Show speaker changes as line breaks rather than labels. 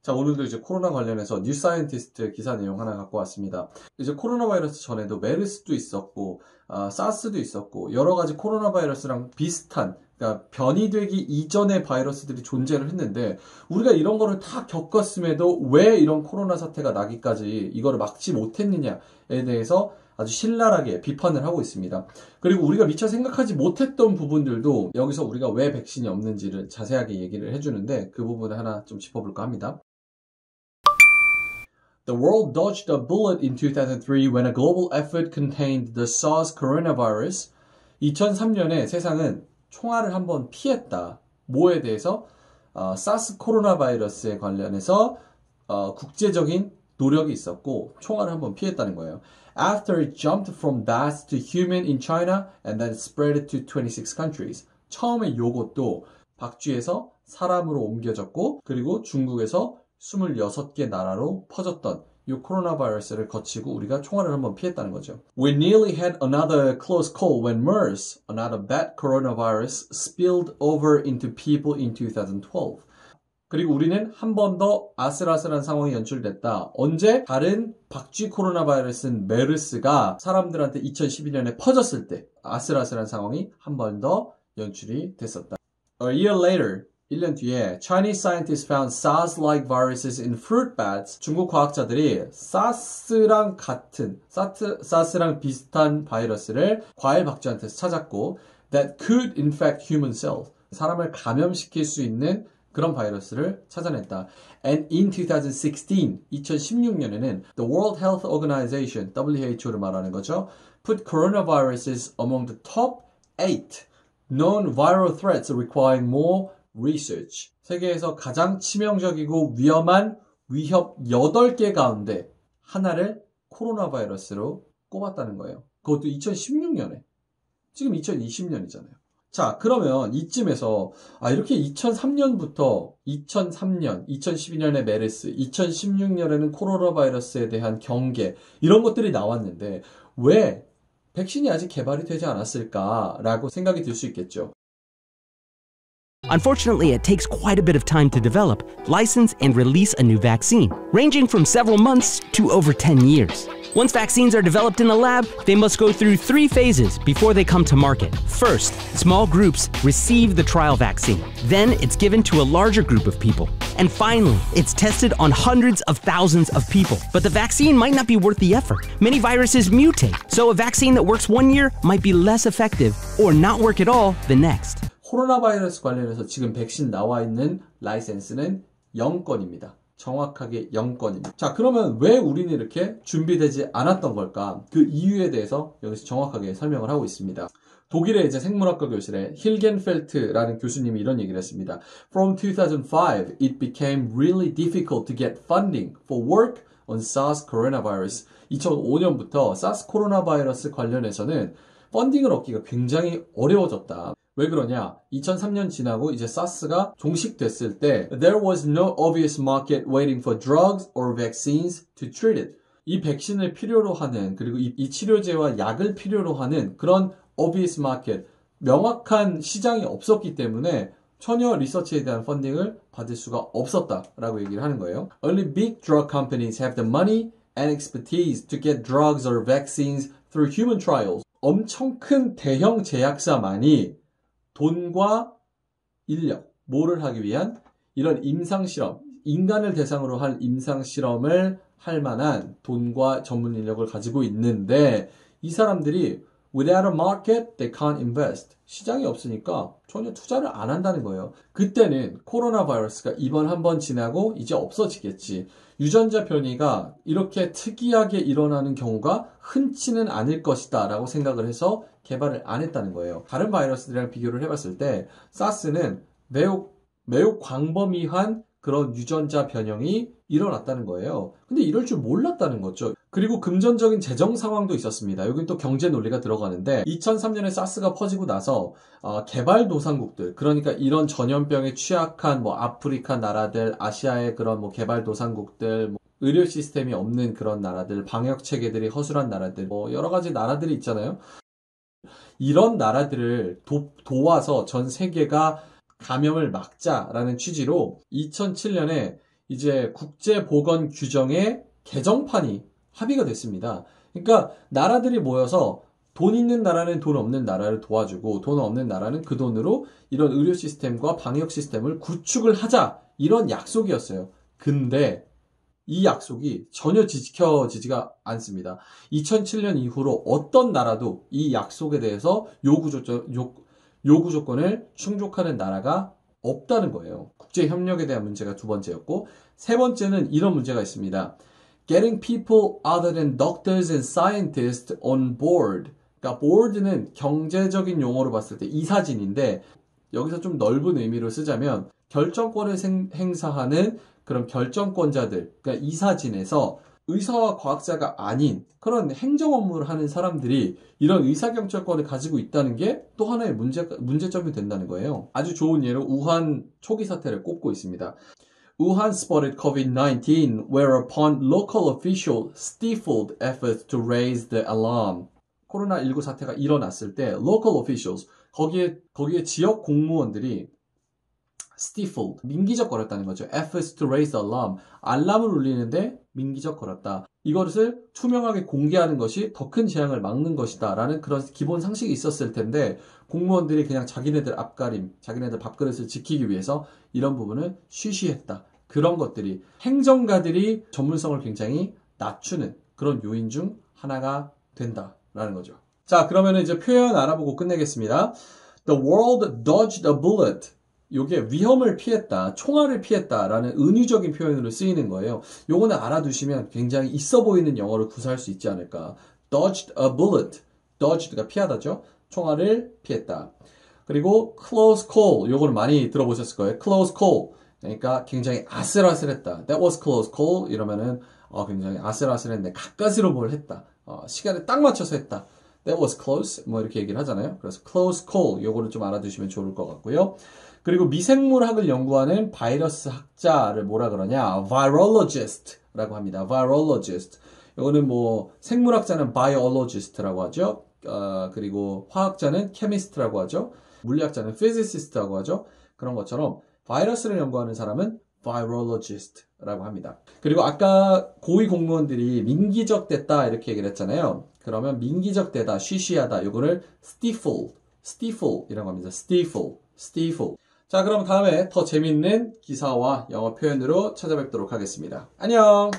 자, 오늘도 이제 코로나 관련해서 뉴 사이언티스트 기사 내용 하나 갖고 왔습니다. 이제 코로나 바이러스 전에도 메르스도 있었고, 사스도 있었고, 여러 가지 코로나 바이러스랑 비슷한, 그러니까 변이되기 이전의 바이러스들이 존재를 했는데, 우리가 이런 거를 다 겪었음에도 왜 이런 코로나 사태가 나기까지 이거를 막지 못했느냐에 대해서 아주 신랄하게 비판을 하고 있습니다. 그리고 우리가 미처 생각하지 못했던 부분들도 여기서 우리가 왜 백신이 없는지를 자세하게 얘기를 해주는데, 그 부분을 하나 좀 짚어볼까 합니다. The world dodged a bullet in 2003 when a global effort contained the SARS coronavirus. 2003년에 세상은 총알을 한번 피했다. 뭐에 대해서? 사스 코로나 바이러스에 관련해서 국제적인 노력이 있었고 총알을 한번 피했다는 거예요. After it jumped from bats to human in China and then spread it to 26 countries. 처음에 요것도 박쥐에서 사람으로 옮겨졌고 그리고 중국에서 26개 나라로 퍼졌던 이 코로나 바이러스를 거치고 우리가 총알을 한번 피했다는 거죠. We nearly had another close call when MERS, another bat coronavirus, spilled over into people in 2012. 그리고 우리는 한 번 더 아슬아슬한 상황이 연출됐다. 언제? 다른 박쥐 코로나 바이러스인 메르스가 사람들한테 2012년에 퍼졌을 때 아슬아슬한 상황이 한 번 더 연출이 됐었다. A year later, 1년 뒤에 Chinese scientists found SARS-like viruses in fruit bats. 중국 과학자들이 사스랑 비슷한 바이러스를 과일 박쥐한테서 찾았고 that could infect human cells. 사람을 감염시킬 수 있는 그런 바이러스를 찾아냈다. And in 2016년에는 the World Health Organization, WHO를 말하는 거죠, put coronaviruses among the top 8 known viral threats requiring more research. 세계에서 가장 치명적이고 위험한 위협 8개 가운데 하나를 코로나 바이러스로 꼽았다는 거예요. 그것도 2016년에. 지금 2020년이잖아요. 자, 그러면 이쯤에서 이렇게 2003년부터 2003년, 2012년에 메르스, 2016년에는 코로나 바이러스에 대한 경계 이런 것들이 나왔는데 왜 백신이 아직 개발이 되지 않았을까라고 생각이 들 수 있겠죠.
Unfortunately, it takes quite a bit of time to develop, license, and release a new vaccine, ranging from several months to over 10 years. Once vaccines are developed in the lab, they must go through 3 phases before they come to market. First, small groups receive the trial vaccine. Then it's given to a larger group of people. And finally, it's tested on hundreds of thousands of people. But the vaccine might not be worth the effort. Many viruses mutate, so a vaccine that works one year might be less effective or not work at all the next.
코로나 바이러스 관련해서 지금 백신 나와 있는 라이센스는 0건입니다. 정확하게 0건입니다. 자, 그러면 왜 우리는 이렇게 준비되지 않았던 걸까? 그 이유에 대해서 여기서 정확하게 설명을 하고 있습니다. 독일의 이제 생물학과 교실에 힐겐펠트라는 교수님이 이런 얘기를 했습니다. From 2005, it became really difficult to get funding for work on SARS coronavirus. 2005년부터 SARS 코로나 바이러스 관련해서는 펀딩을 얻기가 굉장히 어려워졌다. 왜 그러냐? 2003년 지나고 이제 사스가 종식됐을 때 There was no obvious market waiting for drugs or vaccines to treat it. 이 백신을 필요로 하는 그리고 이 치료제와 약을 필요로 하는 그런 obvious market, 명확한 시장이 없었기 때문에 전혀 리서치에 대한 펀딩을 받을 수가 없었다라고 얘기를 하는 거예요. Only big drug companies have the money and expertise to get drugs or vaccines through human trials. 엄청 큰 대형 제약사만이 돈과 인력, 뭐를 하기 위한 이런 임상실험, 인간을 대상으로 할 임상실험을 할 만한 돈과 전문 인력을 가지고 있는데 이 사람들이 without a market, they can't invest. 시장이 없으니까 전혀 투자를 안 한다는 거예요. 그때는 코로나 바이러스가 이번 한 번 지나고 이제 없어지겠지. 유전자 변이가 이렇게 특이하게 일어나는 경우가 흔치는 않을 것이다 라고 생각을 해서 개발을 안 했다는 거예요. 다른 바이러스들이랑 비교를 해봤을 때 사스는 매우 광범위한 그런 유전자 변형이 일어났다는 거예요. 근데 이럴 줄 몰랐다는 거죠. 그리고 금전적인 재정 상황도 있었습니다. 여기 또 경제 논리가 들어가는데 2003년에 사스가 퍼지고 나서 개발도상국들, 그러니까 이런 전염병에 취약한 아프리카 나라들, 아시아의 그런 개발도상국들, 의료 시스템이 없는 그런 나라들, 방역 체계들이 허술한 나라들, 여러 가지 나라들이 있잖아요. 이런 나라들을 도와서 전 세계가 감염을 막자라는 취지로 2007년에 이제 국제보건 규정의 개정판이 합의가 됐습니다. 그러니까 나라들이 모여서 돈 있는 나라는 돈 없는 나라를 도와주고 돈 없는 나라는 그 돈으로 이런 의료 시스템과 방역 시스템을 구축을 하자, 이런 약속이었어요. 근데 이 약속이 전혀 지켜지지가 않습니다. 2007년 이후로 어떤 나라도 이 약속에 대해서 요구 조건을 충족하는 나라가 없다는 거예요. 국제협력에 대한 문제가 두 번째였고, 세 번째는 이런 문제가 있습니다. Getting people other than doctors and scientists on board. 그러니까 board는 경제적인 용어로 봤을 때 이사진인데, 여기서 좀 넓은 의미로 쓰자면 결정권을 행사하는 그런 결정권자들, 그러니까 이사진에서 의사와 과학자가 아닌 그런 행정 업무를 하는 사람들이 이런 의사결정권을 가지고 있다는 게 또 하나의 문제점이 된다는 거예요. 아주 좋은 예로 우한 초기 사태를 꼽고 있습니다. Wuhan spotted COVID-19, whereupon local officials stifled efforts to raise the alarm. 코로나19 사태가 일어났을 때 local officials, 거기에 지역 공무원들이 stifled, 민기적거렸다는 거죠. efforts to raise the alarm, 알람을 울리는데 민기적거렸다. 이것을 투명하게 공개하는 것이 더 큰 재앙을 막는 것이다 라는 그런 기본 상식이 있었을 텐데, 공무원들이 그냥 자기네들 앞가림, 자기네들 밥그릇을 지키기 위해서 이런 부분을 쉬쉬했다. 그런 것들이 행정가들이 전문성을 굉장히 낮추는 그런 요인 중 하나가 된다라는 거죠. 자, 그러면 이제 표현 알아보고 끝내겠습니다. The world dodged a bullet. 요게 위험을 피했다, 총알을 피했다라는 은유적인 표현으로 쓰이는 거예요. 요거는 알아두시면 굉장히 있어 보이는 영어를 구사할 수 있지 않을까. Dodged a bullet. Dodged가 피하다죠. 총알을 피했다. 그리고 close call. 요거를 많이 들어보셨을 거예요. close call. 그러니까 굉장히 아슬아슬했다. That was close call. 이러면은 굉장히 아슬아슬했는데 가까스로 뭘 했다. 시간에 딱 맞춰서 했다. That was close. 뭐 이렇게 얘기를 하잖아요. 그래서 close call. 요거를 좀 알아두시면 좋을 것 같고요. 그리고 미생물학을 연구하는 바이러스 학자를 뭐라 그러냐? virologist라고 합니다. virologist. 이거는 뭐 생물학자는 biologist라고 하죠. 그리고 화학자는 chemist라고 하죠. 물리학자는 physicist라고 하죠. 그런 것처럼 바이러스를 연구하는 사람은 virologist라고 합니다. 그리고 아까 고위 공무원들이 민기적됐다 이렇게 얘기를 했잖아요. 그러면 민기적되다, 쉬쉬하다, 이거를 stifle이라고 합니다. stifle. 자, 그럼 다음에 더 재밌는 기사와 영어 표현으로 찾아뵙도록 하겠습니다. 안녕!